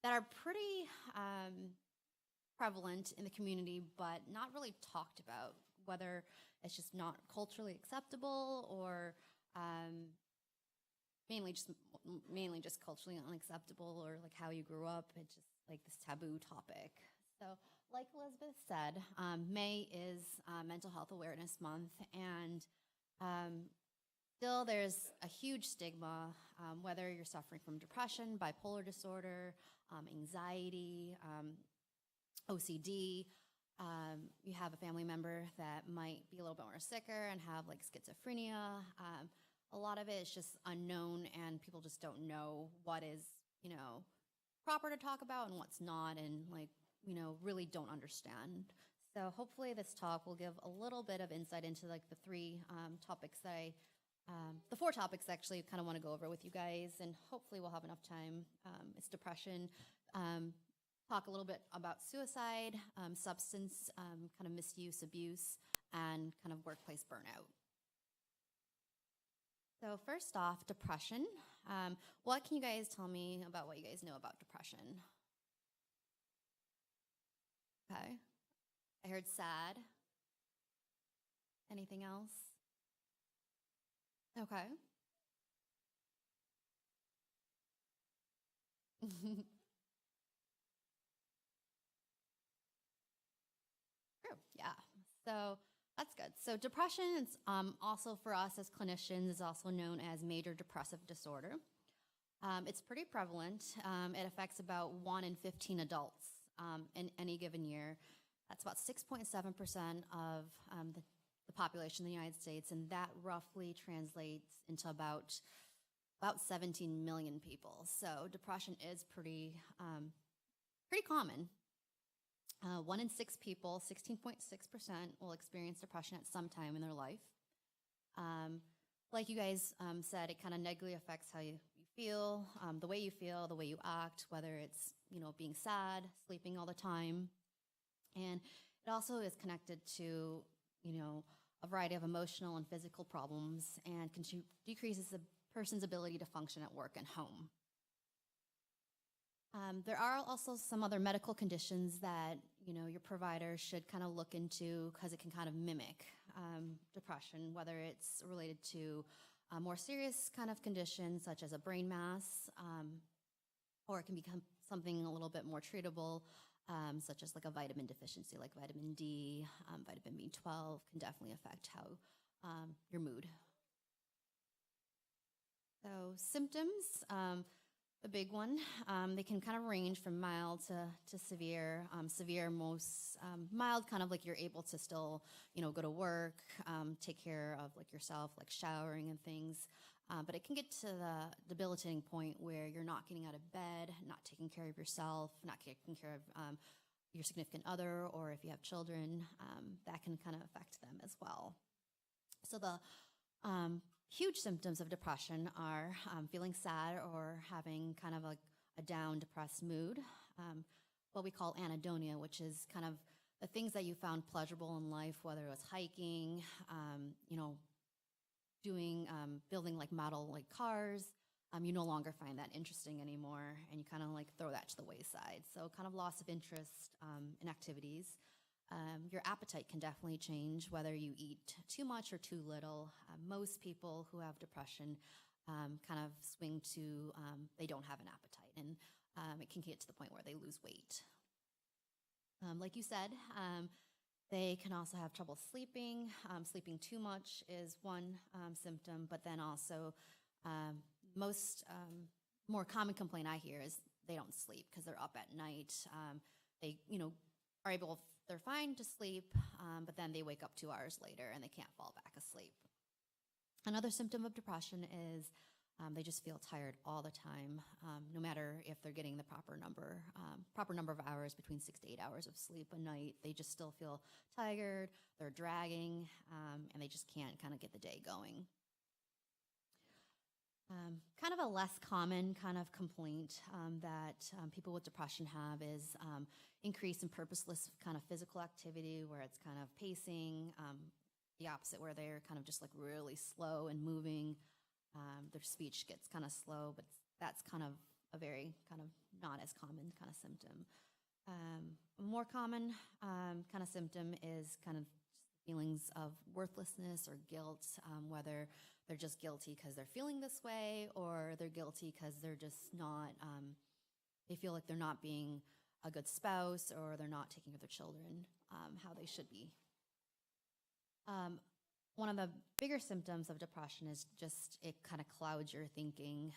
that are pretty prevalent in the community, but not really talked about, whether it's just not culturally acceptable or mainly just culturally unacceptable, or like how you grew up. It's just like this taboo topic. So like Elizabeth said, May is Mental Health Awareness Month, and still there's a huge stigma, whether you're suffering from depression, bipolar disorder, anxiety, OCD. You have a family member that might be a little bit more sicker and have like schizophrenia. A lot of it is just unknown, and people just don't know what is, proper to talk about and what's not, and like, really don't understand. So hopefully this talk will give a little bit of insight into like the the four topics actually kind of want to go over with you guys, and hopefully we'll have enough time. It's depression, talk a little bit about suicide, substance kind of misuse, abuse, and kind of workplace burnout. So first off, depression. What can you guys tell me about what you guys know about depression? Okay. I heard sad. Anything else? Okay. True. Yeah. So that's good. So depression is also for us as clinicians is also known as major depressive disorder. It's pretty prevalent. It affects about 1 in 15 adults in any given year. That's about 6.7% of the population in the United States, and that roughly translates into about 17 million people. So depression is pretty common. 1 in 6 people, 16.6%, will experience depression at some time in their life. Like you guys said, it kind of negatively affects how you feel, the way you act, whether it's, being sad, sleeping all the time. And it also is connected to, a variety of emotional and physical problems, and decreases the person's ability to function at work and home. There are also some other medical conditions that, your provider should kind of look into, because it can kind of mimic depression, whether it's related to more serious kind of conditions such as a brain mass, or it can become something a little bit more treatable, such as like a vitamin deficiency, like vitamin D, vitamin B12 can definitely affect how your mood. So symptoms, a big one. They can kind of range from mild to severe. Severe, most mild, kind of like you're able to still, go to work, take care of like yourself, like showering and things. But it can get to the debilitating point where you're not getting out of bed, not taking care of yourself, not taking care of your significant other, or if you have children, that can kind of affect them as well. So the huge symptoms of depression are feeling sad or having kind of a down, depressed mood, what we call anhedonia, which is kind of the things that you found pleasurable in life, whether it was hiking, building like model like cars, you no longer find that interesting anymore, and you kind of like throw that to the wayside. So kind of loss of interest in activities. Your appetite can definitely change, whether you eat too much or too little. Most people who have depression kind of swing to they don't have an appetite, and it can get to the point where they lose weight. Like you said, they can also have trouble sleeping. Sleeping too much is one symptom, but then also most more common complaint I hear is they don't sleep because they're up at night. They, are able, they're fine to sleep, but then they wake up 2 hours later and they can't fall back asleep. Another symptom of depression is they just feel tired all the time, no matter if they're getting the proper number of hours, between 6 to 8 hours of sleep a night. They just still feel tired, they're dragging, and they just can't kind of get the day going. Kind of a less common kind of complaint that people with depression have is increase in purposeless kind of physical activity, where it's kind of pacing, the opposite, where they're kind of just like really slow and moving. Their speech gets kind of slow, but that's kind of a very kind of not as common kind of symptom. A more common kind of symptom is kind of feelings of worthlessness or guilt, whether they're just guilty because they're feeling this way, or they're guilty because they're just not, they feel like they're not being a good spouse, or they're not taking care of their children how they should be. One of the bigger symptoms of depression is just it kind of clouds your thinking.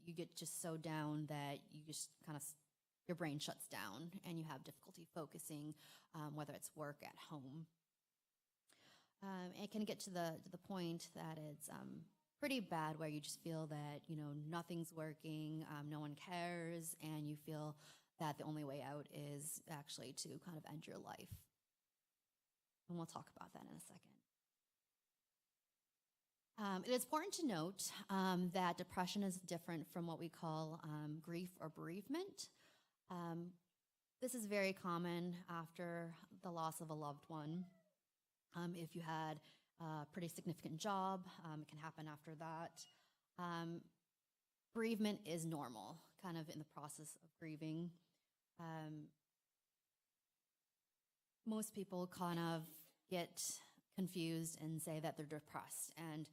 You get just so down that you just kind of, your brain shuts down and you have difficulty focusing, whether it's work at home. It can get to the point that it's pretty bad, where you just feel that, you know, nothing's working, no one cares, and you feel that the only way out is actually to kind of end your life. And we'll talk about that in a second. It is important to note that depression is different from what we call grief or bereavement. This is very common after the loss of a loved one. If you had a pretty significant job, it can happen after that. Bereavement is normal, kind of in the process of grieving. Most people kind of get confused and say that they're depressed, and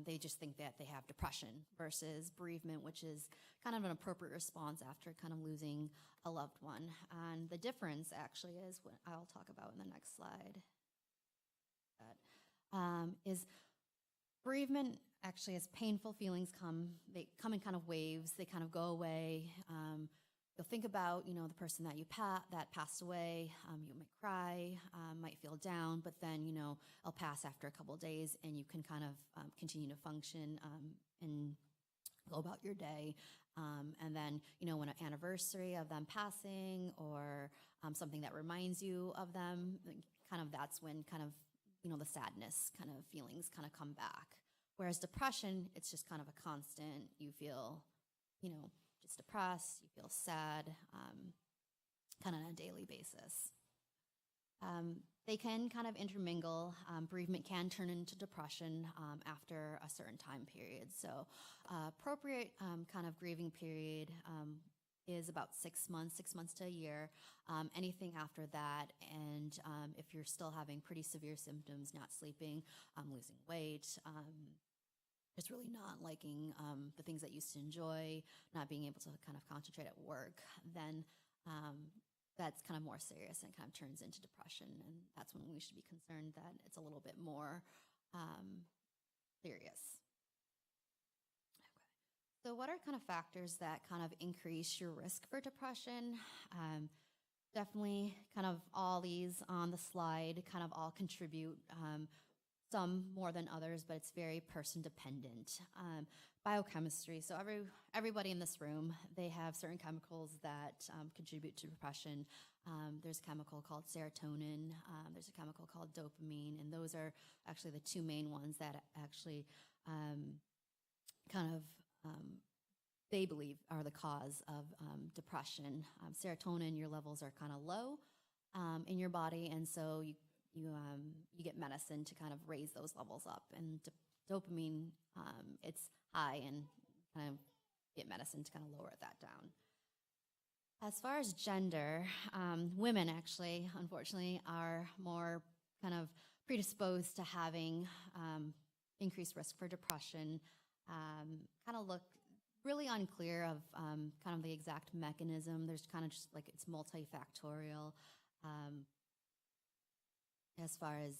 they just think that they have depression, versus bereavement, which is kind of an appropriate response after kind of losing a loved one. And the difference actually is what I'll talk about in the next slide. Is bereavement actually, as painful feelings come, they come in kind of waves, they kind of go away. You'll think about, you know, the person that that passed away. You might cry, might feel down, but then, you know, it'll pass after a couple of days, and you can kind of continue to function and go about your day. And then, you know, when an anniversary of them passing, or something that reminds you of them, kind of that's when kind of, you know, the sadness kind of feelings kind of come back. Whereas depression, it's just kind of a constant. You feel, you know, just depressed, you feel sad, kind of on a daily basis. They can kind of intermingle. Bereavement can turn into depression after a certain time period. So appropriate kind of grieving period is about 6 months to a year. Anything after that, and if you're still having pretty severe symptoms, not sleeping, losing weight, just really not liking the things that you used to enjoy, not being able to kind of concentrate at work, then that's kind of more serious and kind of turns into depression. And that's when we should be concerned that it's a little bit more serious. So what are kind of factors that kind of increase your risk for depression? Definitely kind of all these on the slide kind of all contribute, some more than others, but it's very person dependent. Biochemistry, so everybody in this room, they have certain chemicals that contribute to depression. There's a chemical called serotonin, there's a chemical called dopamine, and those are actually the two main ones that actually kind of they believe are the cause of depression. Serotonin, your levels are kind of low in your body, and so you get medicine to kind of raise those levels up. And dopamine, it's high, and kind of get medicine to kind of lower that down. As far as gender, women actually, unfortunately, are more kind of predisposed to having increased risk for depression. Kind of look really unclear of kind of the exact mechanism. There's kind of just like it's multifactorial as far as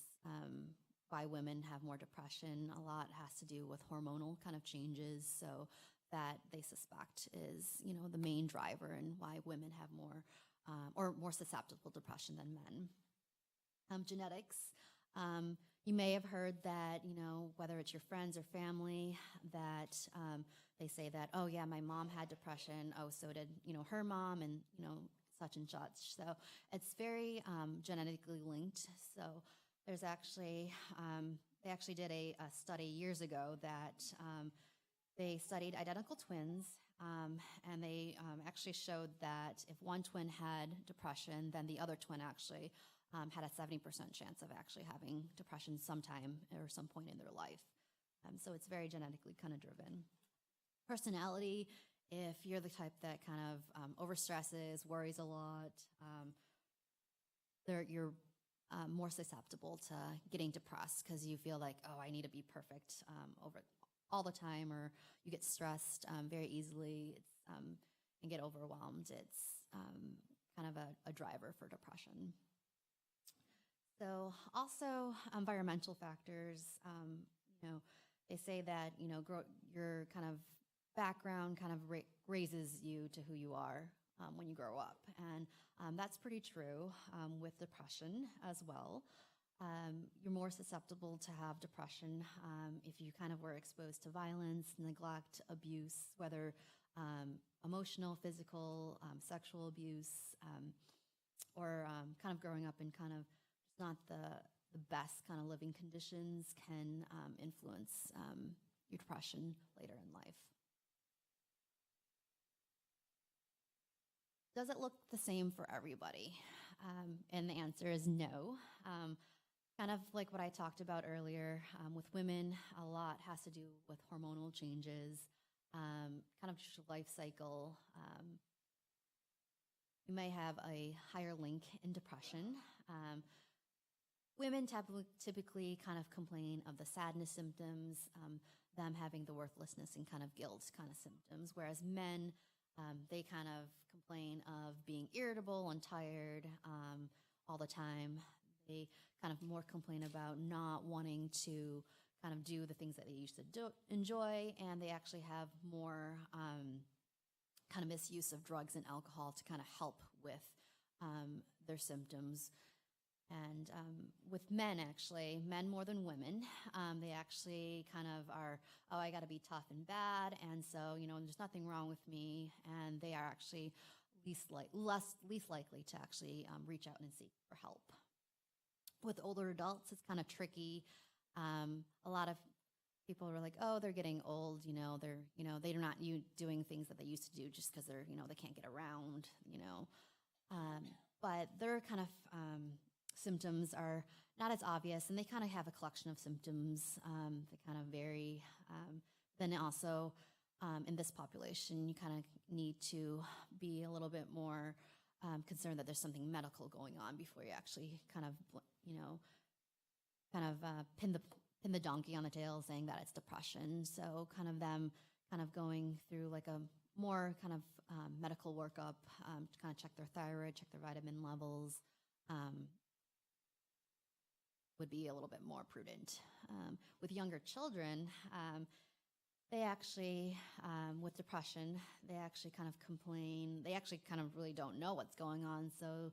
why women have more depression. A lot has to do with hormonal kind of changes, so that they suspect is, you know, the main driver in why women have more or more susceptible to depression than men. Genetics. You may have heard that, you know, whether it's your friends or family, that they say that, oh yeah, my mom had depression, oh, so did, you know, her mom, and, you know, such and such. So it's very genetically linked. So there's actually, they actually did a study years ago that they studied identical twins, and they actually showed that if one twin had depression, then the other twin actually had a 70% chance of actually having depression sometime or some point in their life. So it's very genetically kind of driven. Personality If you're the type that kind of overstresses, worries a lot, you're more susceptible to getting depressed because you feel like, oh, I need to be perfect over all the time, or you get stressed very easily and get overwhelmed. It's kind of a driver for depression. So also environmental factors, they say that, your kind of background kind of raises you to who you are when you grow up. And that's pretty true with depression as well. You're more susceptible to have depression if you kind of were exposed to violence, neglect, abuse, whether emotional, physical, sexual abuse, or kind of growing up in kind of not the best kind of living conditions can influence your depression later in life. Does it look the same for everybody? And the answer is no. Kind of like what I talked about earlier, with women, a lot has to do with hormonal changes, kind of just life cycle. You may have a higher link in depression. Women typically kind of complain of the sadness symptoms, them having the worthlessness and kind of guilt kind of symptoms, whereas men, they kind of complain of being irritable and tired all the time. They kind of more complain about not wanting to kind of do the things that they used to enjoy, and they actually have more kind of misuse of drugs and alcohol to kind of help with their symptoms. And with men, actually, men more than women, they actually kind of are, oh, I got to be tough and bad, and so, there's nothing wrong with me, and they are actually least likely to actually reach out and seek for help. With older adults, it's kind of tricky. A lot of people are like, oh, they're getting old, they're not doing things that they used to do just because they're, they can't get around, but their kind of symptoms are not as obvious, and they kind of have a collection of symptoms. They kind of vary. Then also, in this population, you kind of need to be a little bit more concerned that there's something medical going on before you actually kind of, pin the donkey on the tail, saying that it's depression. So kind of them kind of going through like a more kind of medical workup to kind of check their thyroid, check their vitamin levels, would be a little bit more prudent. With younger children, they actually, with depression, they actually kind of complain. They actually kind of really don't know what's going on, so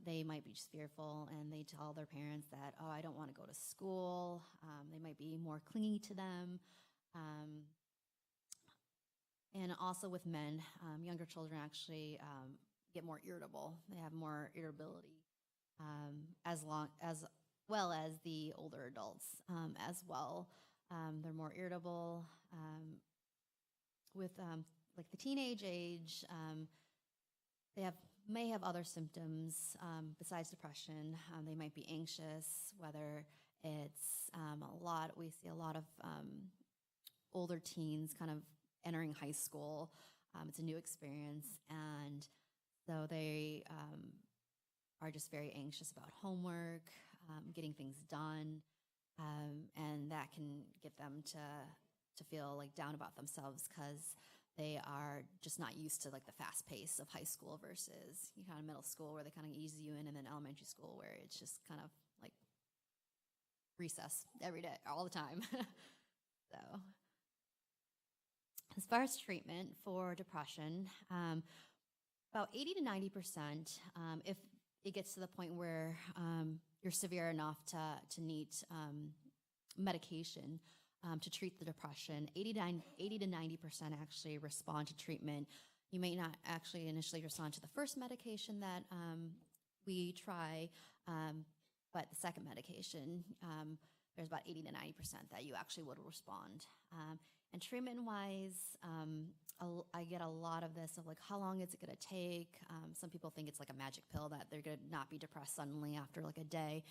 they might be just fearful, and they tell their parents that, oh, I don't want to go to school. They might be more clingy to them. And also with men, younger children actually get more irritable. They have more irritability, as well as the older adults as well. They're more irritable. With like the teenage age, they may have other symptoms besides depression. They might be anxious, whether it's we see a lot of older teens kind of entering high school. It's a new experience, and so they are just very anxious about homework, getting things done, and that can get them to feel like down about themselves because they are just not used to like the fast pace of high school versus kind of middle school where they kind of ease you in, and then elementary school where it's just kind of like recess every day, all the time. So as far as treatment for depression, about 80 to 90%, if it gets to the point where you're severe enough to need medication to treat the depression, 80 to 90% actually respond to treatment. You may not actually initially respond to the first medication that we try, but the second medication, there's about 80 to 90% that you actually would respond. And treatment-wise, I get a lot of this of like, how long is it going to take? Some people think it's like a magic pill that they're going to not be depressed suddenly after like a day.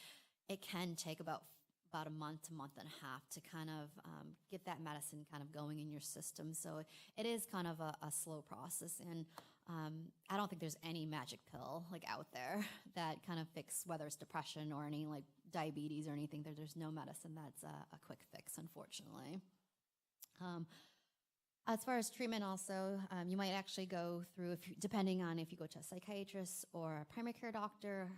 It can take about about a month to month and a half to kind of get that medicine kind of going in your system. So it is kind of a slow process, and I don't think there's any magic pill like out there that kind of fix whether it's depression or any like diabetes or anything. There's no medicine that's a quick fix, unfortunately. As far as treatment, also, you might actually go through, depending on if you go to a psychiatrist or a primary care doctor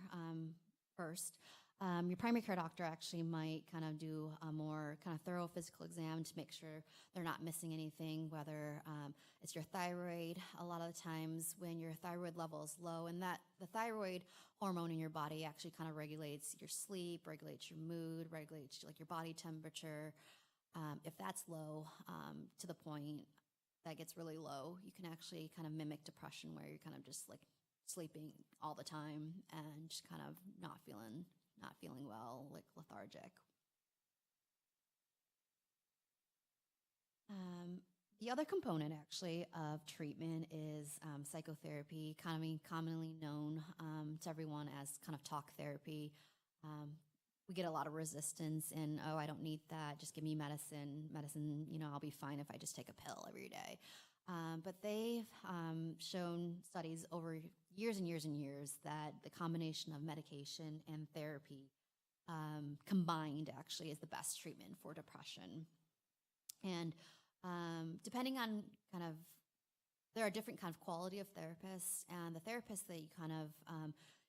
first. Your primary care doctor actually might kind of do a more kind of thorough physical exam to make sure they're not missing anything, whether it's your thyroid. A lot of the times when your thyroid level is low, and that the thyroid hormone in your body actually kind of regulates your sleep, regulates your mood, regulates like your body temperature. If that's low to the point that gets really low, you can actually kind of mimic depression where you're kind of just like sleeping all the time and just kind of not feeling well, like lethargic. The other component actually of treatment is psychotherapy, commonly known to everyone as kind of talk therapy. We get a lot of resistance in, oh, I don't need that, just give me medicine, I'll be fine if I just take a pill every day. But they've shown studies over years and years and years that the combination of medication and therapy combined actually is the best treatment for depression. And depending on there are different kind of quality of therapists, and the therapist that you kind of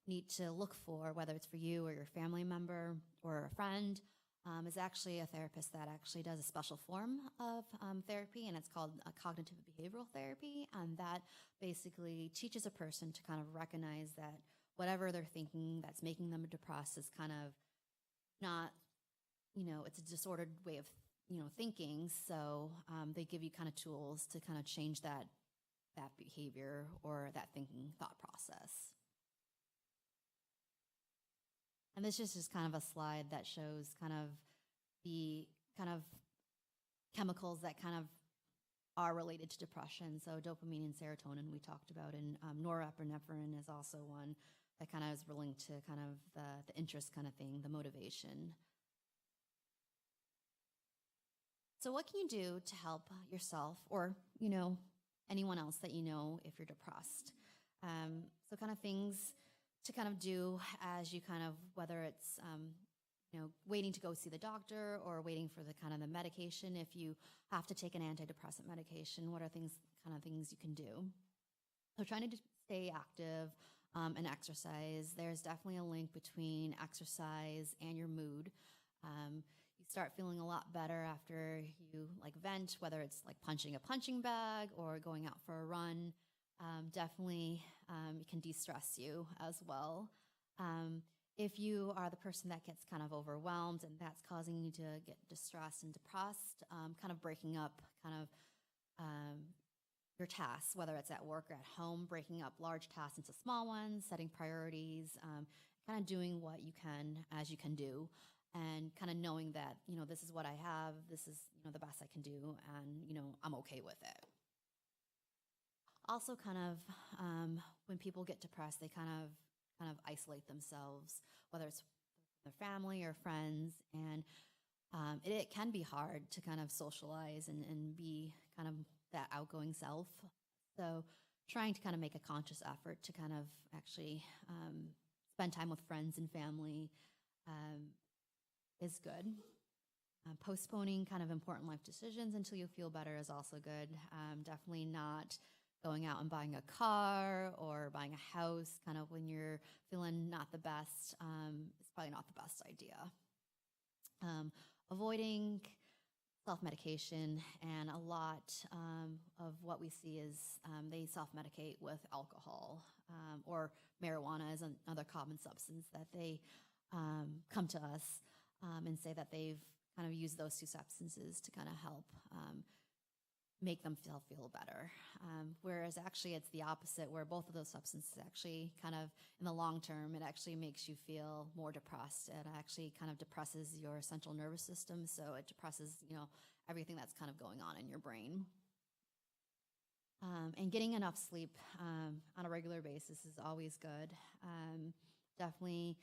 need to look for, whether it's for you or your family member or a friend, is actually a therapist that actually does a special form of therapy, and it's called cognitive behavioral therapy. And that basically teaches a person to kind of recognize that whatever they're thinking that's making them depressed is kind of not, it's a disordered way of, thinking. So they give you kind of tools to kind of change that behavior or that thinking thought process. And this is just kind of a slide that shows kind of the kind of chemicals that kind of are related to depression. So dopamine and serotonin we talked about, and norepinephrine is also one that kind of is linked to kind of the interest kind of thing, the motivation. So what can you do to help yourself or, anyone else that you know if you're depressed? So kind of things to kind of do as you kind of, whether it's, waiting to go see the doctor or waiting for the kind of the medication. If you have to take an antidepressant medication, what are things you can do? So trying to stay active and exercise. There's definitely a link between exercise and your mood. You start feeling a lot better after you like vent, whether it's like punching a punching bag or going out for a run. Definitely it can de-stress you as well. If you are the person that gets kind of overwhelmed and that's causing you to get distressed and depressed, kind of breaking up kind of your tasks, whether it's at work or at home, breaking up large tasks into small ones, setting priorities, kind of doing what you can as you can do, and kind of knowing that, this is what I have, this is, the best I can do, and, I'm okay with it. Also kind of when people get depressed, they kind of isolate themselves, whether it's their family or friends, and it can be hard to kind of socialize and be kind of that outgoing self. So trying to kind of make a conscious effort to kind of actually spend time with friends and family is good. Postponing kind of important life decisions until you feel better is also good. Definitely not going out and buying a car or buying a house kind of when you're feeling not the best. It's probably not the best idea. Avoiding self-medication, and a lot of what we see is they self-medicate with alcohol or marijuana is another common substance that they come to us and say that they've kind of used those two substances to kind of help make them feel better. Whereas actually it's the opposite, where both of those substances actually kind of, in the long term, it actually makes you feel more depressed. It actually kind of depresses your central nervous system, so it depresses, everything that's kind of going on in your brain. And getting enough sleep on a regular basis is always good. Definitely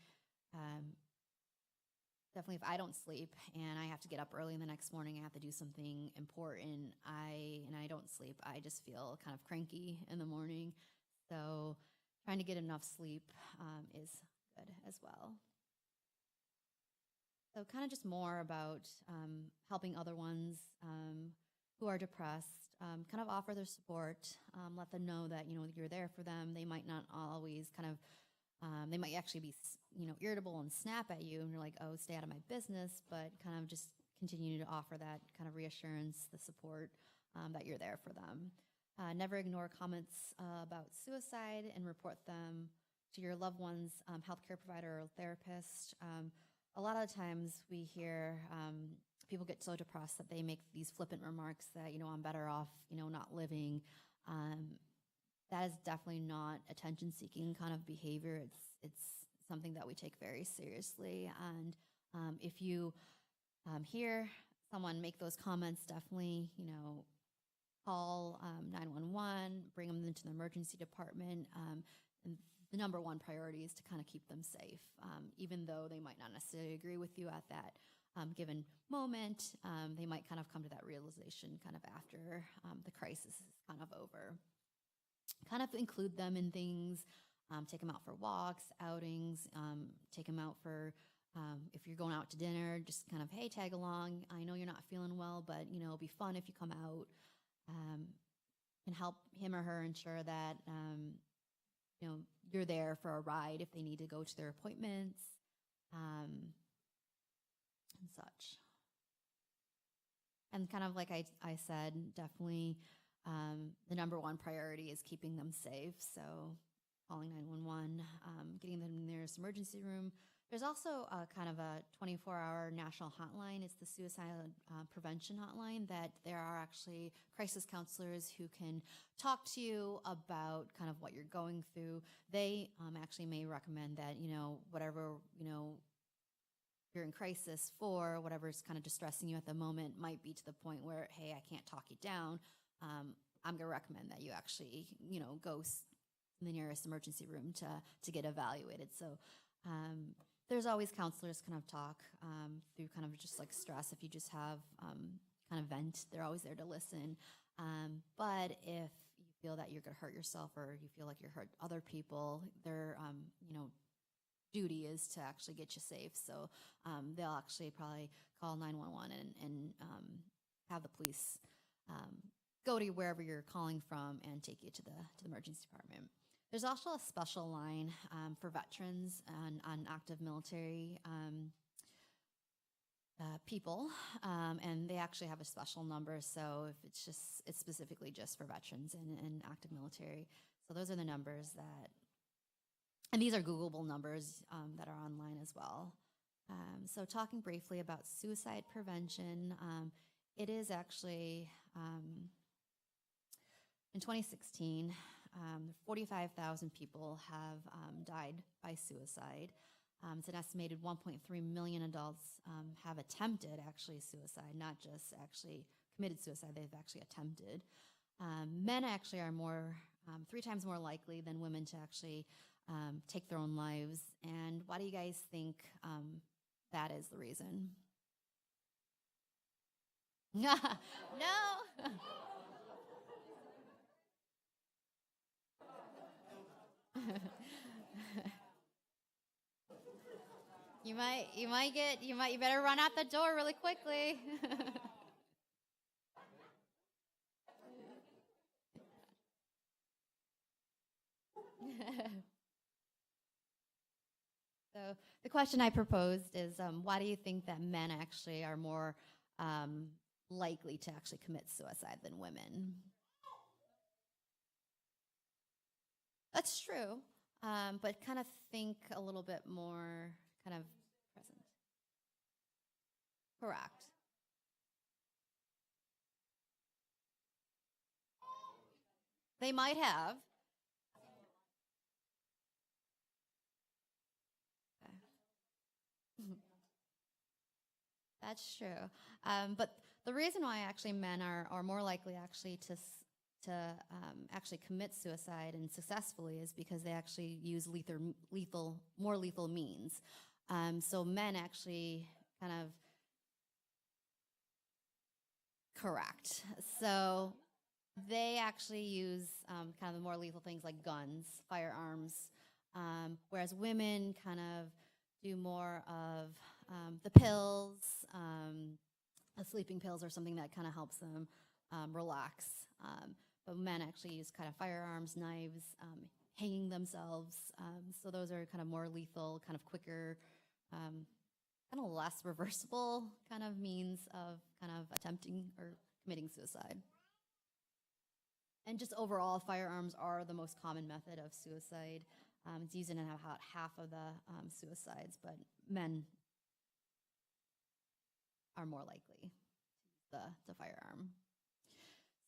definitely if I don't sleep and I have to get up early in the next morning, I have to do something important, I don't sleep, I just feel kind of cranky in the morning. So trying to get enough sleep is good as well. So kind of just more about helping other ones who are depressed, kind of offer their support, let them know that, you're there for them. They might not always kind of, they might actually be, irritable and snap at you and you're like, oh, stay out of my business, but kind of just continue to offer that kind of reassurance, the support that you're there for them. Never ignore comments about suicide and report them to your loved one's healthcare provider or therapist. A lot of times we hear people get so depressed that they make these flippant remarks that, I'm better off, not living. That is definitely not attention-seeking kind of behavior. It's something that we take very seriously. And if you hear someone make those comments, definitely, call 911, bring them into the emergency department. And the number one priority is to kind of keep them safe, even though they might not necessarily agree with you at that given moment. They might kind of come to that realization kind of after the crisis is kind of over. Kind of include them in things, take them out for walks, outings, take them out for, if you're going out to dinner, just kind of, hey, tag along. I know you're not feeling well, but, it'll be fun if you come out. Can help him or her ensure that, you're there for a ride if they need to go to their appointments and such. And kind of like I said, definitely the number one priority is keeping them safe. So calling 911, getting them in the nearest emergency room. There's also kind of a 24-hour national hotline. It's the suicide prevention hotline that there are actually crisis counselors who can talk to you about kind of what you're going through. They actually may recommend that, whatever, you're in crisis for, whatever's kind of distressing you at the moment might be to the point where, hey, I can't talk you down. I'm going to recommend that you actually, go in the nearest emergency room to get evaluated. So there's always counselors kind of talk through kind of just like stress. If you just have kind of vent, they're always there to listen. But if you feel that you're going to hurt yourself or you feel like you're hurt other people, their duty is to actually get you safe. So they'll actually probably call 911 and have the police go to wherever you're calling from and take you to the emergency department. There's also a special line for veterans and on active military people, and they actually have a special number. So if it's specifically just for veterans and active military. So those are the numbers and these are Googleable numbers that are online as well. So talking briefly about suicide prevention, it is actually in 2016. 45,000 people have died by suicide. It's an estimated 1.3 million adults have attempted actually suicide, not just actually committed suicide, they've actually attempted. Men actually are 3 times more likely than women to actually take their own lives. And why do you guys think that is the reason? No. You better run out the door really quickly. So the question I proposed is, why do you think that men actually are more likely to actually commit suicide than women? That's true, but kind of think a little bit more kind of present. Correct. They might have. Okay. That's true. But the reason why actually men are more likely actually to actually commit suicide and successfully is because they actually use more lethal means. So men actually kind of correct. So they actually use kind of the more lethal things like guns, firearms, whereas women kind of do more of the pills, the sleeping pills, or something that kind of helps them relax. But men actually use kind of firearms, knives, hanging themselves. So those are kind of more lethal, kind of quicker, kind of less reversible kind of means of kind of attempting or committing suicide. And just overall, firearms are the most common method of suicide. It's used in about half of the suicides, but men are more likely to use the firearm.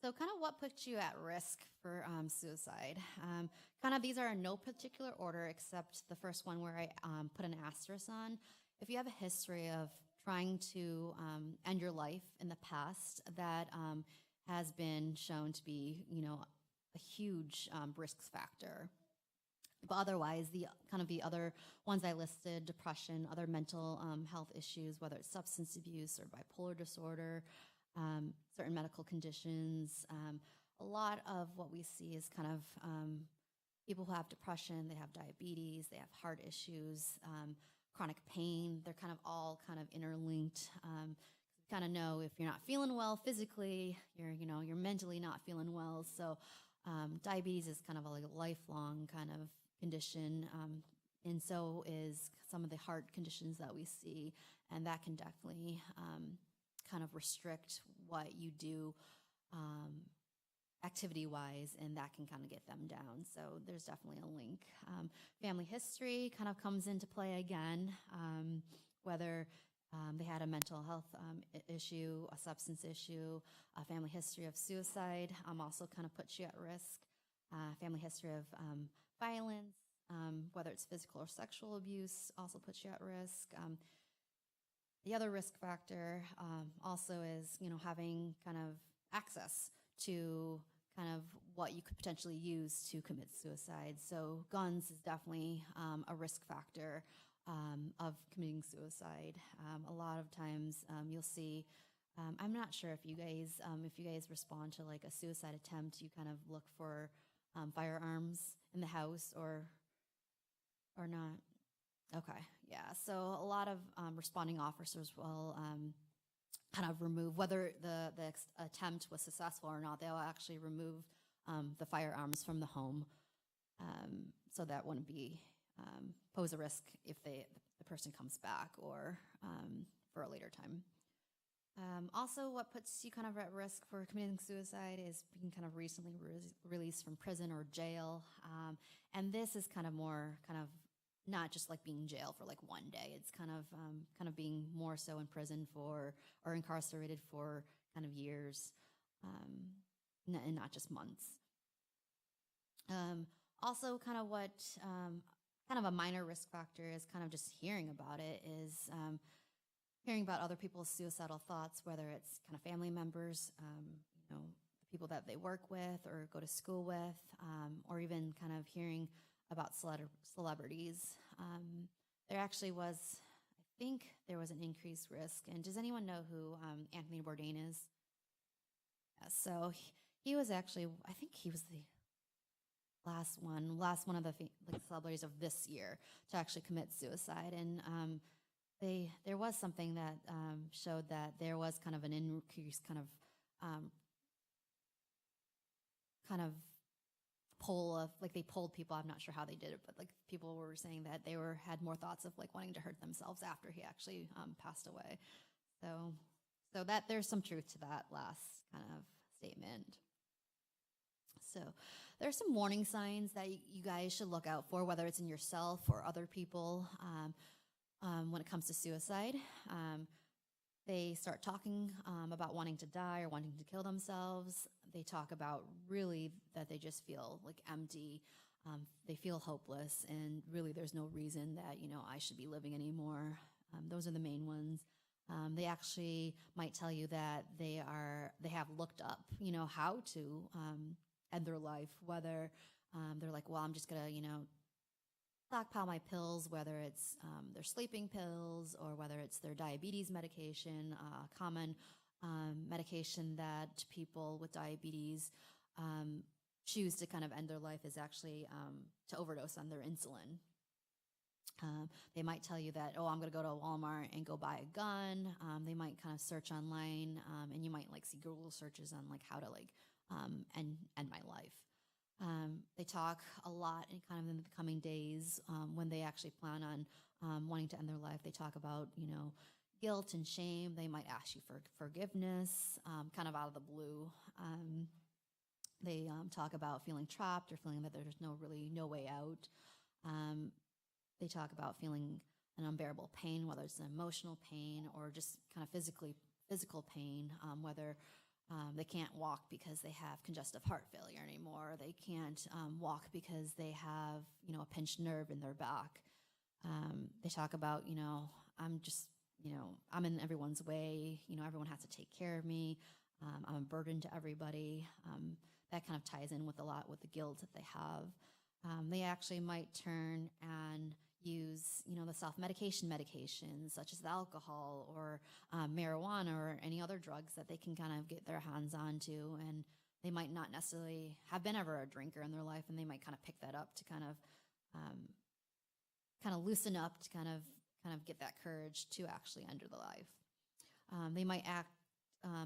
So, kind of what puts you at risk for suicide? Kind of these are in no particular order except the first one where I put an asterisk on. If you have a history of trying to end your life in the past, that has been shown to be, a huge risk factor. But otherwise, the other ones I listed, depression, other mental health issues, whether it's substance abuse or bipolar disorder, certain medical conditions. A lot of what we see is kind of people who have depression, they have diabetes, they have heart issues, chronic pain. They're kind of all kind of interlinked. You kind of know if you're not feeling well physically, you're mentally not feeling well. So diabetes is kind of a lifelong kind of condition, and so is some of the heart conditions that we see, and that can definitely kind of restrict what you do activity-wise, and that can kind of get them down. So there's definitely a link. Family history kind of comes into play again, whether they had a mental health issue, a substance issue, a family history of suicide also kind of puts you at risk. Family history of violence, whether it's physical or sexual abuse, also puts you at risk. The other risk factor also is, having kind of access to kind of what you could potentially use to commit suicide. So guns is definitely a risk factor of committing suicide. A lot of times you'll see, I'm not sure if you guys respond to like a suicide attempt, you kind of look for firearms in the house or not. Okay, yeah. So a lot of responding officers will kind of remove, whether the attempt was successful or not, they'll actually remove the firearms from the home, so that wouldn't be pose a risk if the person comes back or for a later time. Also, what puts you kind of at risk for committing suicide is being kind of recently released from prison or jail. And this is kind of more kind of not just like being in jail for like one day. It's kind of being more so in prison for or incarcerated for kind of years, and not just months. Also, kind of what kind of a minor risk factor is kind of just hearing about it is hearing about other people's suicidal thoughts, whether it's kind of family members, people that they work with or go to school with, or even kind of hearing about celebrities. There actually was, I think there was an increased risk. And does anyone know who Anthony Bourdain is? Yeah, so he was actually, I think he was the last one of the celebrities of this year to actually commit suicide. And there was something that showed that there was kind of an increased kind of poll of like they polled people. I'm not sure how they did it, but like people were saying that they had more thoughts of like wanting to hurt themselves after he actually passed away. So that there's some truth to that last kind of statement. So there's some warning signs that you guys should look out for, whether it's in yourself or other people. When it comes to suicide, they start talking about wanting to die or wanting to kill themselves. They talk about really that they just feel like empty. They feel hopeless, and really there's no reason that, I should be living anymore. Those are the main ones. They actually might tell you that they have looked up, how to end their life, whether they're like, well, I'm just going to, stockpile my pills, whether it's their sleeping pills or whether it's their diabetes medication. Common medication that people with diabetes choose to kind of end their life is actually to overdose on their insulin. They might tell you that, oh, I'm going to go to Walmart and go buy a gun. They might kind of search online, and you might like see Google searches on like how to like end my life. They talk a lot in kind of in the coming days when they actually plan on wanting to end their life. They talk about, guilt and shame. They might ask you for forgiveness, kind of out of the blue. They talk about feeling trapped or feeling that there's no way out. They talk about feeling an unbearable pain, whether it's an emotional pain or just kind of physical pain, whether they can't walk because they have congestive heart failure anymore. They can't walk because they have, a pinched nerve in their back. They talk about, I'm in everyone's way. Everyone has to take care of me. I'm a burden to everybody. That kind of ties in with a lot with the guilt that they have. They actually might turn and use, the self-medication medications such as alcohol or marijuana or any other drugs that they can kind of get their hands onto. And they might not necessarily have been ever a drinker in their life, and they might kind of pick that up to kind of loosen up to kind of get that courage to actually end the life. They might act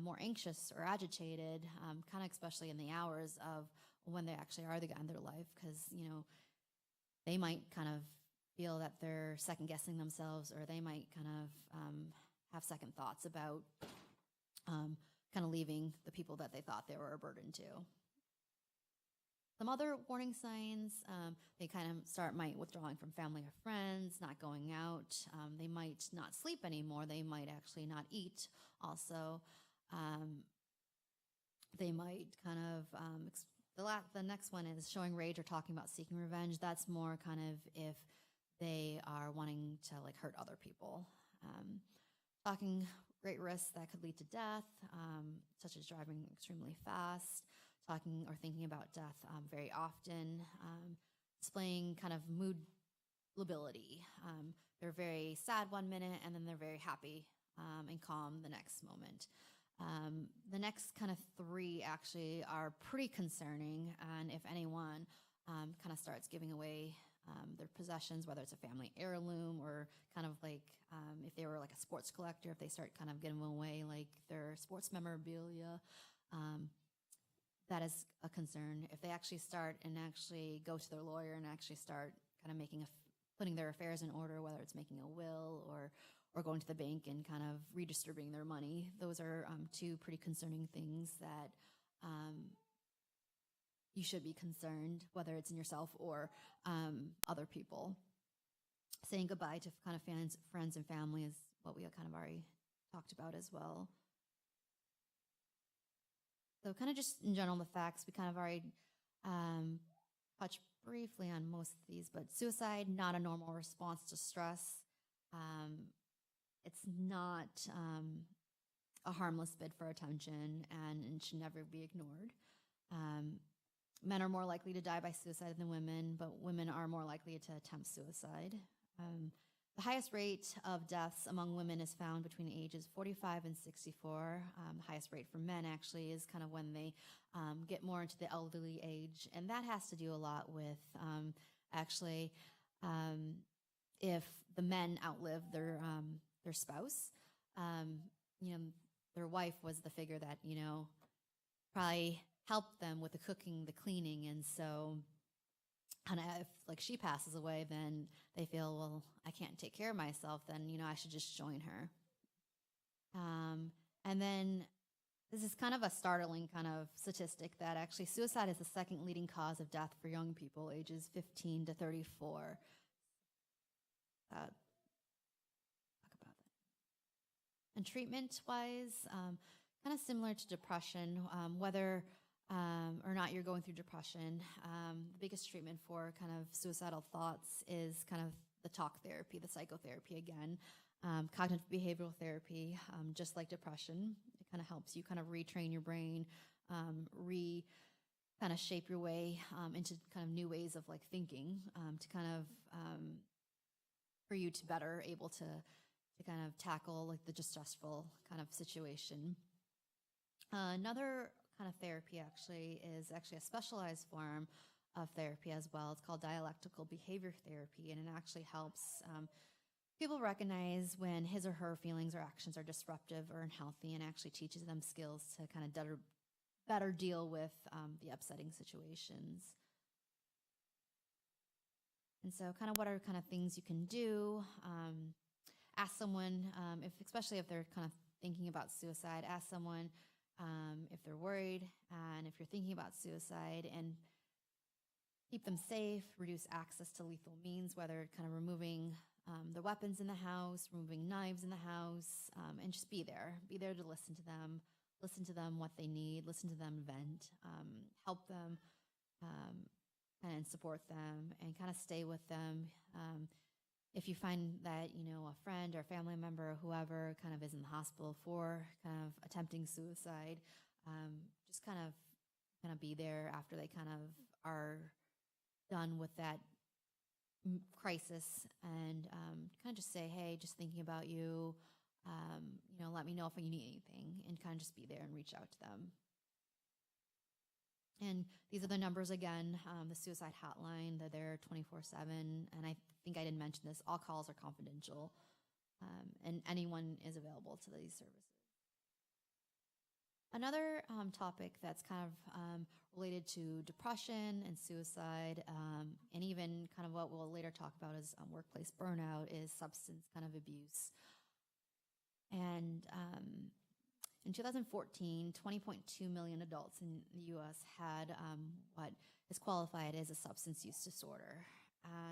more anxious or agitated, kind of especially in the hours of when they actually are the end of their life, because they might kind of feel that they're second guessing themselves, or they might kind of have second thoughts about kind of leaving the people that they thought they were a burden to. Some other warning signs, they kind of might withdrawing from family or friends, not going out. They might not sleep anymore. They might actually not eat also. They might kind of, the next one is showing rage or talking about seeking revenge. That's more kind of if they are wanting to like hurt other people. Talking great risks that could lead to death, such as driving extremely fast, talking or thinking about death very often, displaying kind of mood lability. They're very sad one minute and then they're very happy and calm the next moment. The next kind of three actually are pretty concerning, and if anyone kind of starts giving away their possessions, whether it's a family heirloom or kind of like if they were like a sports collector, if they start kind of giving away like their sports memorabilia, that is a concern. If they actually start and actually go to their lawyer and actually start kind of putting their affairs in order, whether it's making a will or going to the bank and kind of redistributing their money, those are two pretty concerning things that you should be concerned, whether it's in yourself or other people. Saying goodbye to kind of friends and family is what we kind of already talked about as well. So kind of just in general, the facts, we kind of already touched briefly on most of these, but suicide, not a normal response to stress. It's not a harmless bid for attention, and it should never be ignored. Men are more likely to die by suicide than women, but women are more likely to attempt suicide. The highest rate of deaths among women is found between ages 45 and 64. The highest rate for men actually is kind of when they get more into the elderly age, and that has to do a lot with actually if the men outlive their spouse. Their wife was the figure that probably helped them with the cooking, the cleaning, and so kind of if like she passes away, then they feel, well, I can't take care of myself, then I should just join her. And then this is kind of a startling kind of statistic that actually suicide is the second leading cause of death for young people ages 15 to 34. Talk about that. And treatment-wise, kind of similar to depression, whether or not you're going through depression, the biggest treatment for kind of suicidal thoughts is kind of the talk therapy, the psychotherapy again, cognitive behavioral therapy, just like depression. It kind of helps you kind of retrain your brain, kind of shape your way into kind of new ways of like thinking to kind of for you to better able to kind of tackle like the distressful kind of situation. Another kind of therapy actually is actually a specialized form of therapy as well. It's called dialectical behavior therapy, and it actually helps people recognize when his or her feelings or actions are disruptive or unhealthy, and actually teaches them skills to kind of better deal with the upsetting situations. And so kind of what are kind of things you can do? Ask someone, especially if they're kind of thinking about suicide, ask someone if they're worried and if you're thinking about suicide, and keep them safe, reduce access to lethal means, whether kind of removing the weapons in the house, removing knives in the house, and just be there. Be there to listen to them what they need, listen to them vent, help them, and support them, and kind of stay with them. If you find that, a friend or family member or whoever kind of is in the hospital for kind of attempting suicide, just kind of be there after they kind of are done with that crisis, and kind of just say, hey, just thinking about you, let me know if you need anything, and kind of just be there and reach out to them. And these are the numbers again, the suicide hotline. They're there 24/7. And I think I didn't mention this. All calls are confidential, and anyone is available to these services. Another topic that's kind of related to depression and suicide, and even kind of what we'll later talk about as workplace burnout, is substance kind of abuse. And in 2014, 20.2 million adults in the U.S. had what is qualified as a substance use disorder.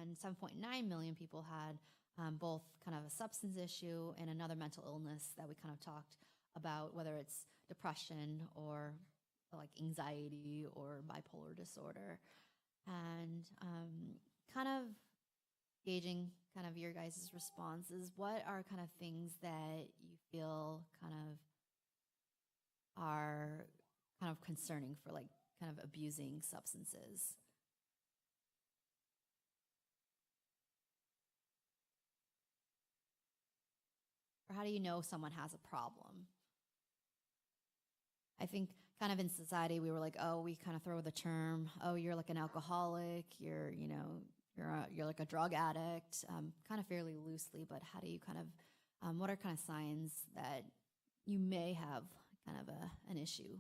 And 7.9 million people had both kind of a substance issue and another mental illness that we kind of talked about, whether it's depression or like anxiety or bipolar disorder. And kind of gauging kind of your guys' responses, what are kind of things that you feel kind of are kind of concerning for like kind of abusing substances? Or how do you know someone has a problem? I think kind of in society we were like, oh, we kind of throw the term, oh, you're like an alcoholic, you're like a drug addict, kind of fairly loosely. But how do you kind of, what are kind of signs that you may have kind of an issue?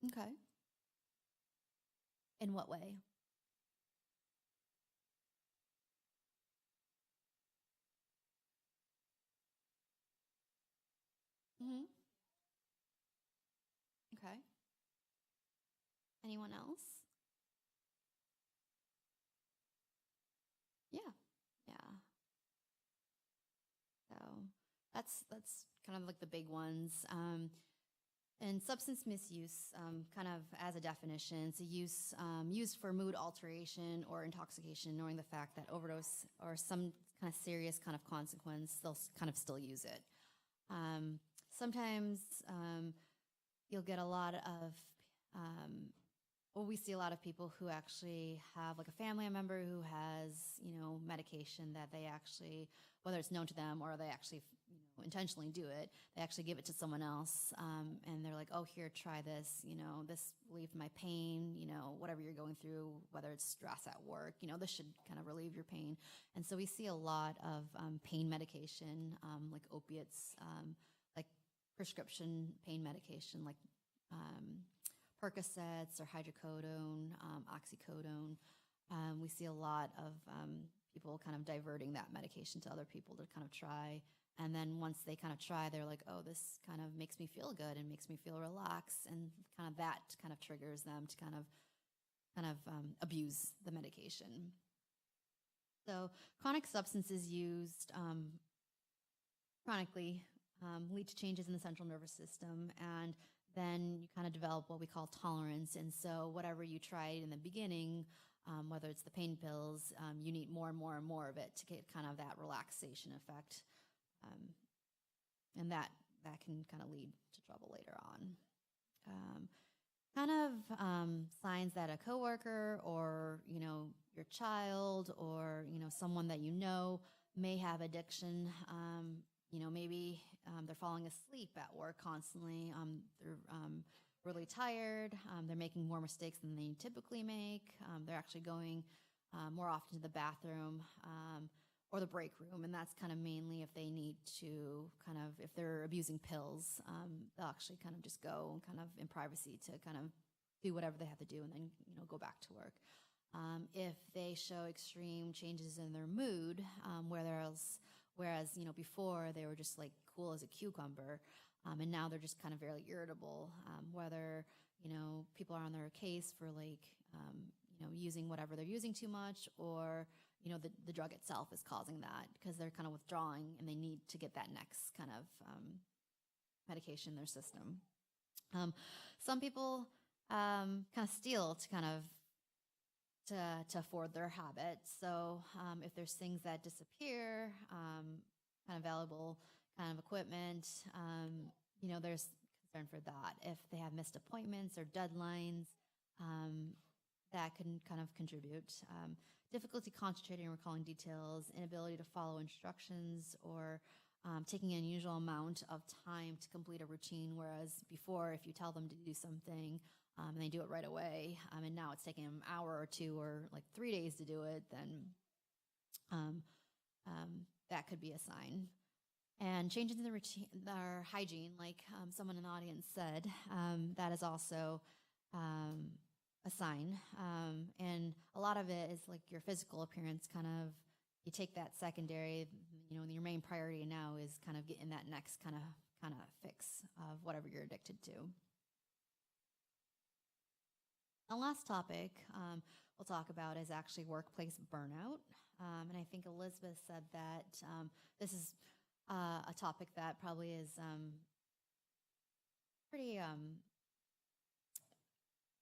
Okay. In what way? Hmm. Okay. Anyone else? Yeah. Yeah. So that's kind of like the big ones. And substance misuse, kind of as a definition, it's a use used for mood alteration or intoxication, knowing the fact that overdose or some kind of serious kind of consequence, they'll kind of still use it. Sometimes you'll get a lot of, we see a lot of people who actually have like a family member who has, medication that they actually, whether it's known to them or they actually, intentionally do it, they actually give it to someone else, and they're like, oh, here, try this, this relieve my pain, whatever you're going through, whether it's stress at work, this should kind of relieve your pain. And so we see a lot of pain medication, like opiates, like prescription pain medication, like Percocets or hydrocodone, oxycodone. We see a lot of people kind of diverting that medication to other people to kind of try. And then once they kind of try, they're like, oh, this kind of makes me feel good and makes me feel relaxed. And kind of that kind of triggers them to kind of abuse the medication. So chronic substances used chronically lead to changes in the central nervous system, and then you kind of develop what we call tolerance. And so whatever you tried in the beginning, whether it's the pain pills, you need more and more and more of it to get kind of that relaxation effect. And that that can kind of lead to trouble later on. Kind of signs that a coworker or your child or someone that may have addiction. Maybe they're falling asleep at work constantly. They're really tired. They're making more mistakes than they typically make. They're actually going more often to the bathroom or the break room, and that's kind of mainly if they need to if they're abusing pills, they'll actually kind of just go and kind of in privacy to kind of do whatever they have to do and then go back to work. If they show extreme changes in their mood, whereas before they were just like cool as a cucumber, and now they're just kind of very irritable, whether people are on their case for like using whatever they're using too much, or the drug itself is causing that because they're kind of withdrawing and they need to get that next kind of medication in their system. Some people kind of steal to kind of to afford their habits. So if there's things that disappear, kind of valuable kind of equipment, there's concern for that. If they have missed appointments or deadlines, that can kind of contribute. Difficulty concentrating and recalling details, inability to follow instructions, or taking an unusual amount of time to complete a routine, whereas before, if you tell them to do something and they do it right away, and now it's taking them an hour or two or like 3 days to do it, then that could be a sign. And changes in the routine, their hygiene, like someone in the audience said, that is also a sign. And a lot of it is like your physical appearance, kind of, you take that secondary, and your main priority now is kind of getting that next kind of fix of whatever you're addicted to. The last topic we'll talk about is actually workplace burnout. And I think Elizabeth said that this is a topic that probably is pretty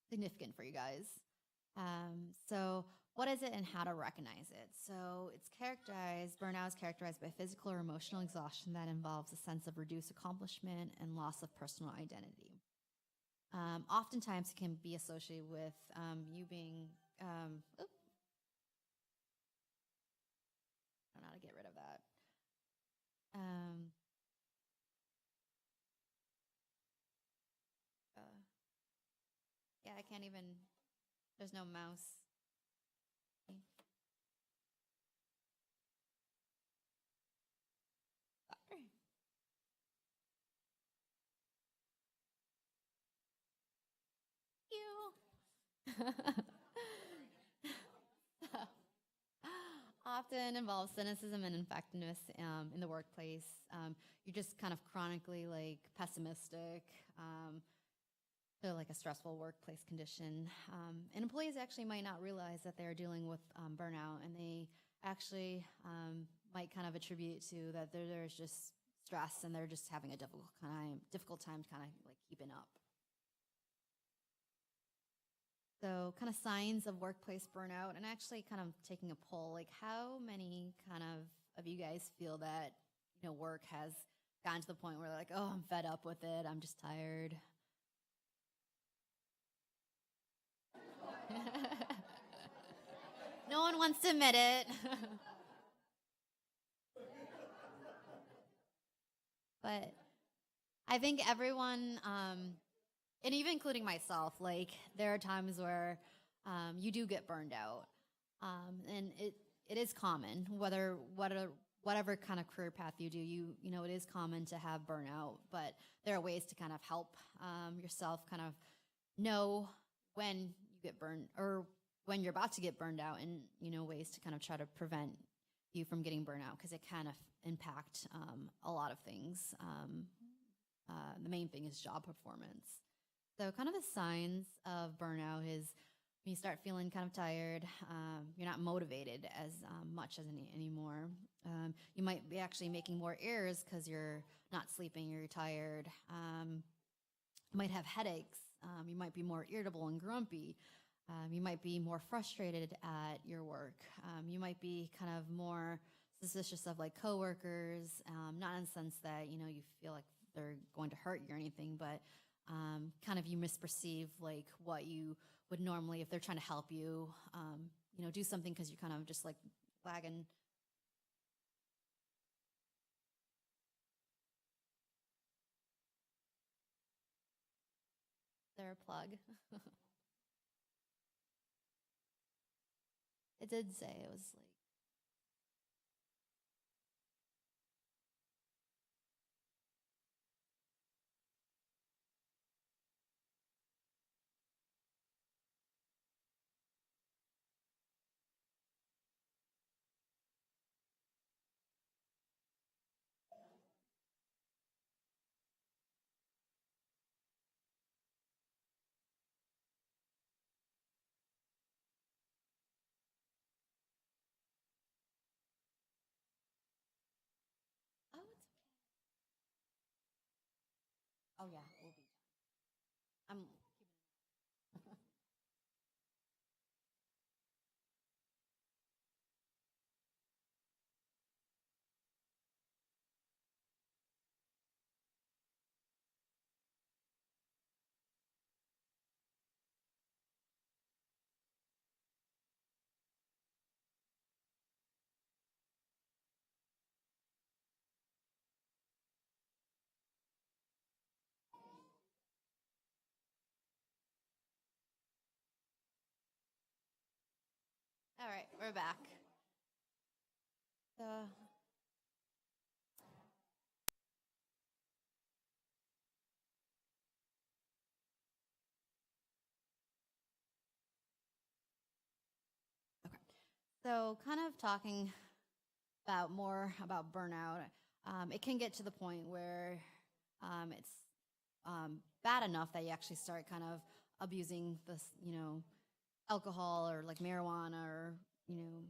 significant for you guys. So what is it and how to recognize it? So burnout is characterized by physical or emotional exhaustion that involves a sense of reduced accomplishment and loss of personal identity. Oftentimes it can be associated with you being, I don't know how to get rid of that. Yeah, I can't even, there's no mouse. Sorry. Often involves cynicism and effectiveness in the workplace. You're just kind of chronically like pessimistic. So like a stressful workplace condition. And employees actually might not realize that they're dealing with burnout, and they actually might kind of attribute to that there's just stress and they're just having a difficult time kind of like keeping up. So kind of signs of workplace burnout, and actually kind of taking a poll, like how many kind of you guys feel that, work has gotten to the point where they're like, oh, I'm fed up with it. I'm just tired. No one wants to admit it. But I think everyone, and even including myself, like there are times where you do get burned out, and it is common. Whatever kind of career path you do, it is common to have burnout. But there are ways to kind of help yourself kind of know when you get burned or when you're about to get burned out, and ways to kind of try to prevent you from getting burnout, because it kind of impact a lot of things. The main thing is job performance. So kind of the signs of burnout is when you start feeling kind of tired, you're not motivated as much as anymore. You might be actually making more errors because you're not sleeping, you're tired. You might have headaches. You might be more irritable and grumpy. You might be more frustrated at your work. You might be kind of more suspicious of like coworkers, not in the sense that, you feel like they're going to hurt you or anything, but kind of you misperceive like what you would normally if they're trying to help you, do something because you're kind of just like lagging. They're a plug. It did say it was like. Oh, it's okay. Oh yeah, we'll be done. I'm keeping it. All right, we're back. So okay. So kind of talking about more about burnout, it can get to the point where it's bad enough that you actually start kind of abusing this, alcohol or like marijuana or you know,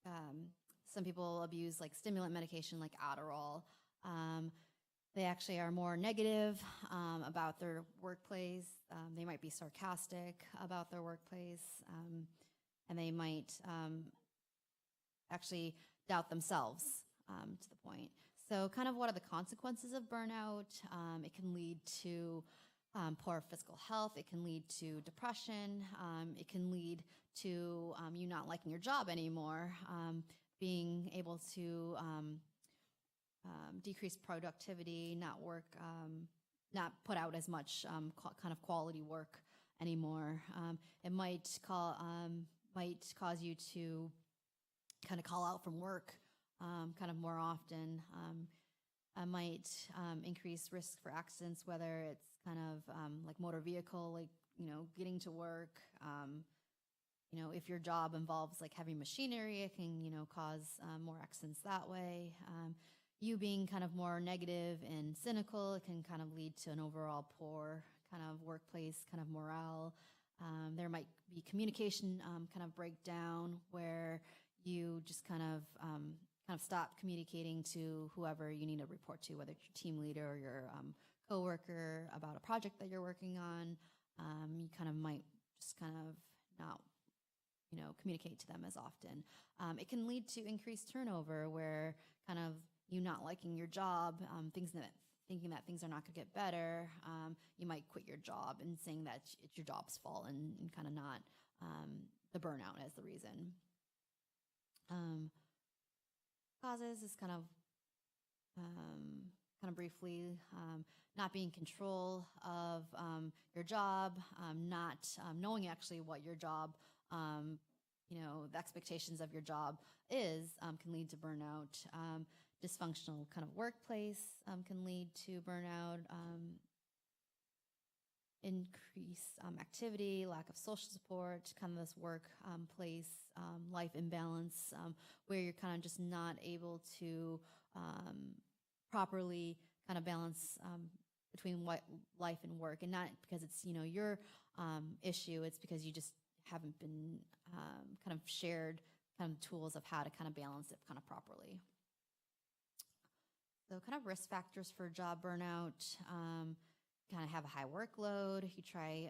um, some people abuse like stimulant medication like Adderall. Um, they actually are more negative about their workplace. They might be sarcastic about their workplace, and they might actually doubt themselves to the point. So, kind of what are the consequences of burnout? It can lead to poor physical health. It can lead to depression. It can lead to you not liking your job anymore, being able to decrease productivity, not work, not put out as much kind of quality work anymore. It might cause you to kind of call out from work kind of more often. Might increase risk for accidents, whether it's kind of like motor vehicle, like getting to work. If your job involves like heavy machinery, it can cause more accidents that way. You being kind of more negative and cynical, it can kind of lead to an overall poor kind of workplace kind of morale. There might be communication kind of breakdown where you just kind of stop communicating to whoever you need to report to, whether it's your team leader or your coworker about a project that you're working on. You kind of might just kind of not communicate to them as often. It can lead to increased turnover where kind of you not liking your job, thinking that things are not going to get better. You might quit your job and saying that it's your job's fault and kind of not the burnout as the reason. Causes is kind of briefly not being in control of your job, not knowing actually what your job, the expectations of your job is, can lead to burnout. Dysfunctional kind of workplace can lead to burnout. Increase activity, lack of social support, kind of this work-place life imbalance where you're kind of just not able to properly kind of balance between life and work, and not because it's your issue. It's because you just haven't been kind of shared kind of tools of how to kind of balance it kind of properly. So, kind of risk factors for job burnout. Kind of have a high workload. You try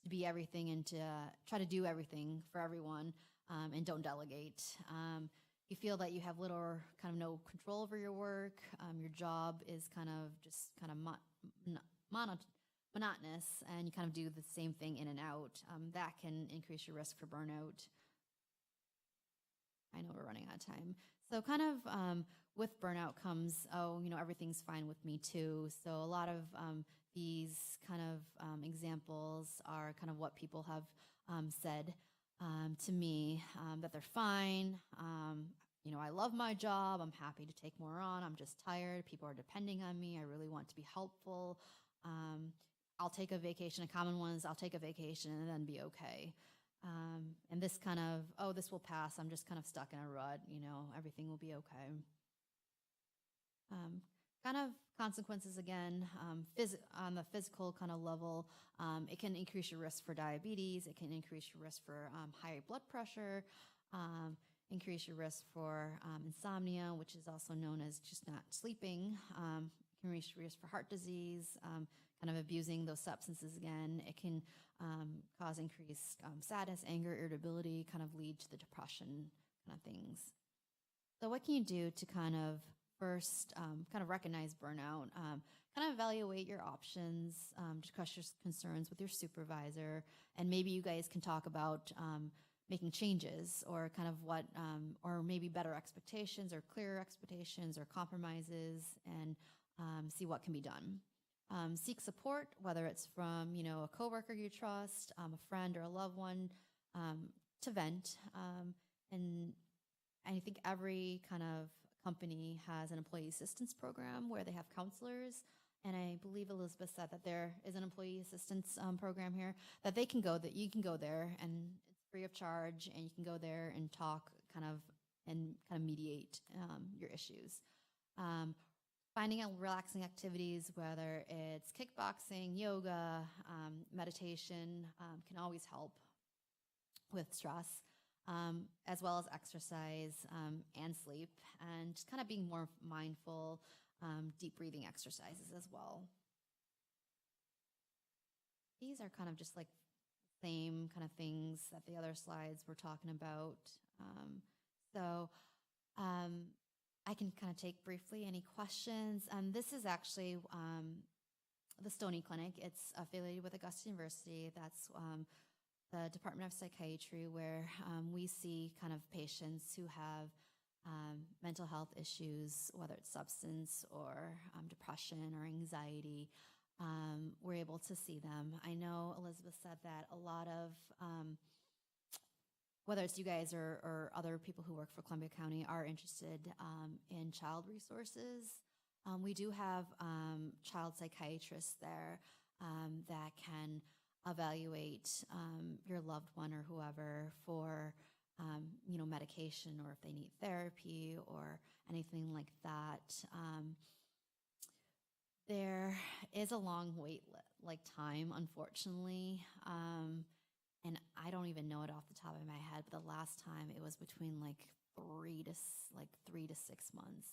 to be everything and to try to do everything for everyone, and don't delegate. you feel that you have little or kind of no control over your work. Your job is kind of just kind of monotonous, and you kind of do the same thing in and out. That can increase your risk for burnout. I know we're running out of time. So kind of with burnout comes, oh, everything's fine with me too. So a lot of these kind of examples are kind of what people have said to me, that they're fine. I love my job. I'm happy to take more on. I'm just tired. People are depending on me. I really want to be helpful. I'll take a vacation. A common one is I'll take a vacation and then be okay. And this kind of, oh, this will pass. I'm just kind of stuck in a rut. Everything will be okay. Kind of consequences again, on the physical kind of level, it can increase your risk for diabetes. It can increase your risk for high blood pressure, increase your risk for insomnia, which is also known as just not sleeping. It can increase your risk for heart disease, kind of abusing those substances again. It can cause increased sadness, anger, irritability, kind of lead to the depression kind of things. So what can you do to kind of first kind of recognize burnout, kind of evaluate your options, discuss your concerns with your supervisor, and maybe you guys can talk about making changes or kind of what, or maybe better expectations or clearer expectations or compromises, and see what can be done. Seek support, whether it's from, a coworker you trust, a friend or a loved one, to vent. And I think every kind of company has an employee assistance program where they have counselors. And I believe Elizabeth said that there is an employee assistance program here that you can go there, and it's free of charge, and you can go there and talk and mediate your issues. Finding out relaxing activities, whether it's kickboxing, yoga, meditation, can always help with stress, as well as exercise and sleep, and just kind of being more mindful, deep breathing exercises as well. These are kind of just like the same kind of things that the other slides were talking about. I can kind of take briefly any questions. This is actually the Stoney Clinic. It's affiliated with Augusta University. That's the Department of Psychiatry, where we see kind of patients who have mental health issues, whether it's substance or depression or anxiety. We're able to see them. I know Elizabeth said that a lot of whether it's you guys or other people who work for Columbia County are interested in child resources. We do have child psychiatrists there that can evaluate your loved one or whoever for medication, or if they need therapy or anything like that. There is a long wait time, unfortunately. And I don't even know it off the top of my head, but the last time it was between 3 to 6 months.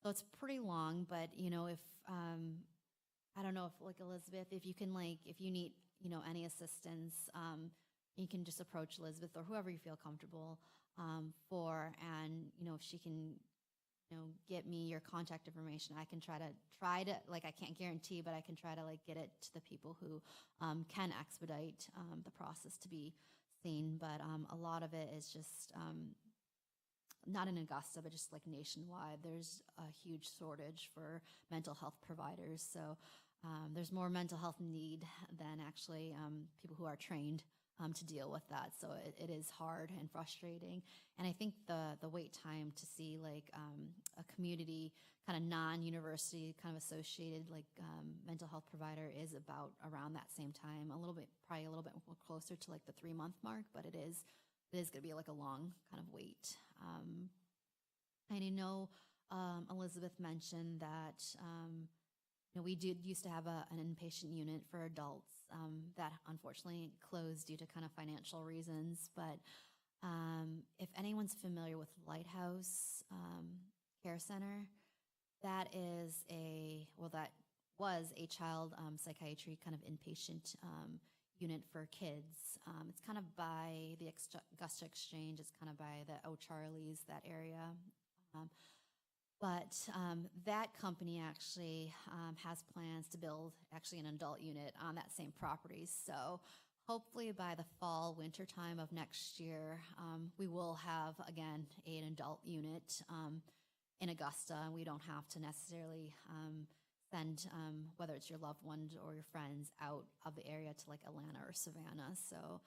So it's pretty long, but if I don't know if Elizabeth, if you can if you need any assistance, you can just approach Elizabeth or whoever you feel comfortable for, and if she can get me your contact information. I can try to I can't guarantee, but I can try to get it to the people who can expedite the process to be seen. But a lot of it is just not in Augusta, but just nationwide. There's a huge shortage for mental health providers. So there's more mental health need than actually people who are trained to deal with that. So it is hard and frustrating. And I think the wait time to see a community kind of non-university kind of associated mental health provider is about around that same time, probably a little bit more closer to the 3-month mark, but it is going to be a long kind of wait. And Elizabeth mentioned that we used to have an inpatient unit for adults that unfortunately closed due to kind of financial reasons. But if anyone's familiar with Lighthouse Care Center, that was a child psychiatry kind of inpatient unit for kids. It's kind of by the Augusta Exchange. It's kind of by the O'Charlie's, that area. Um, but that company actually has plans to build actually an adult unit on that same property. So hopefully by the fall, winter time of next year, we will have, again, an adult unit in Augusta. We don't have to necessarily send, whether it's your loved ones or your friends, out of the area to like Atlanta or Savannah. So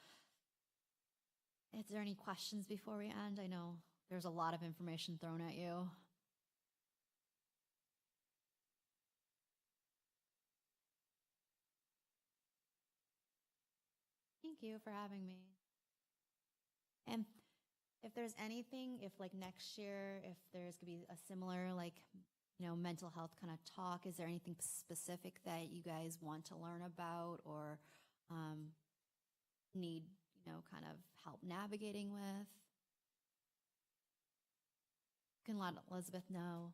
is there any questions before we end? I know there's a lot of information thrown at you. Thank you for having me. And if there's anything, if like next year, if there's gonna be a similar like, mental health kind of talk, is there anything specific that you guys want to learn about or need, kind of help navigating with? You can let Elizabeth know.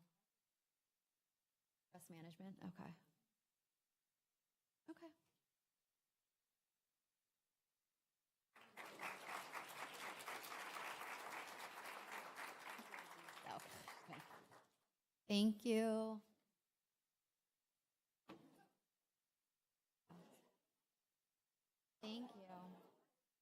Stress management. Okay. Okay. So, okay. Thank you.